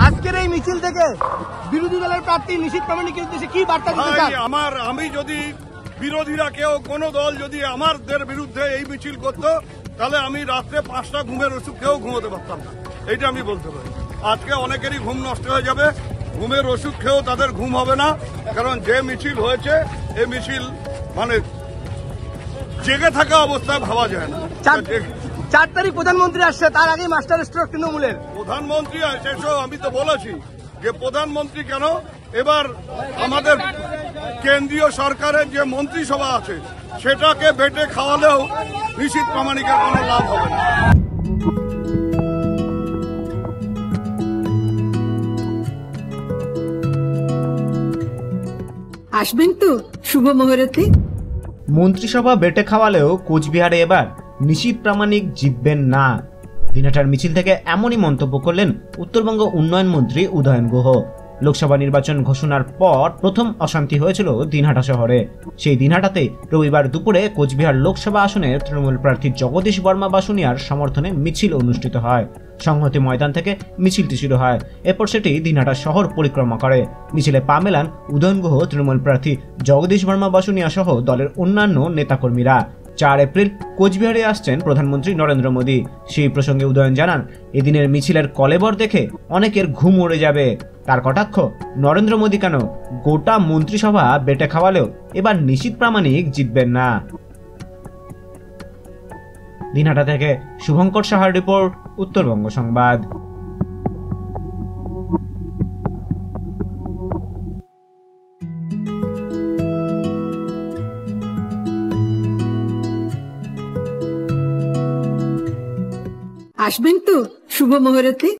আজকের এই মিছিল থেকে বিরোধী দলের প্রার্থী নিশীথ প্রামাণিকের উদ্দেশ্যে কি বার্তা দিতে চান? আমি যদি বিরোধীরা কেউ কোনো দল যদি আমাদের বিরুদ্ধে এই মিছিল করতো তাহলে আমি রাত্রে 5টা ঘুমের ওষুধ খেয়েও ঘুমোতে পারতাম না, এইটা আমি বলতে পারি। আজকে অনেকেরই ঘুম নষ্ট হয়ে যাবে, ঘুমের ওষুধ খেয়েও তাদের ঘুম হবে না, কারণ যে মিছিল হয়েছে এই মিছিল মানে জেগে থাকা অবস্থায় ভাবা যায় না। 4 তারিখ প্রধানমন্ত্রী আসছে, তার আগেই মাস্টার স্ট্রোক তৃণমূলের প্রধানমন্ত্রী আসছে। আমি তো বলেছি যে প্রধানমন্ত্রী কেন, এবার আমাদের কেন্দ্রীয় সরকারের যে মন্ত্রিসভা আছে সেটাকে বেটে খাওয়ালেও নিশীথ প্রামাণিকের কোনো লাভ হবে না। আসবেন তো শুভ মুহূর্তে? মন্ত্রিসভা বেটে খাওয়ালেও কোচবিহারে এবার নিশীথ প্রামাণিক জিতবেন না। দিনহাটার মিছিল থেকে এমনই মন্তব্য করলেন উত্তরবঙ্গ উন্নয়ন মন্ত্রী উদয়ন গুহ। লোকসভা নির্বাচন ঘোষণার পর প্রথম অশান্তি হয়েছিল দিনহাটা শহরে। সেই দিনহাটাতে রবিবার দুপুরে কোচবিহার লোকসভা আসনের তৃণমূল প্রার্থী জগদীশ বর্মা বাসুনিয়ার সমর্থনে মিছিল অনুষ্ঠিত হয়। সংহতি ময়দান থেকে মিছিলটি শুরু হয়, এরপর সেটি দিনহাটা শহর পরিক্রমা করে। মিছিলে পা মেলান উদয়ন গুহ, তৃণমূল প্রার্থী জগদীশ বর্মা বাসুনিয়া সহ দলের অন্যান্য নেতাকর্মীরা। 4 এপ্রিল কোচবিহারে আসছেন প্রধানমন্ত্রী নরেন্দ্র মোদী। সেই প্রসঙ্গে উদয়ন জানান, এদিনের মিছিলের কলেবর দেখে অনেকের ঘুম উড়ে যাবে। তার কটাক্ষ, নরেন্দ্র মোদী কেন গোটা মন্ত্রিসভা বেটে খাওয়ালেও এবার নিশীথ প্রামাণিক জিতবেন না। দিনহাটা থেকে শুভঙ্কর সাহার রিপোর্ট, উত্তরবঙ্গ সংবাদ। আসবেন তো শুভ মুহূর্তে?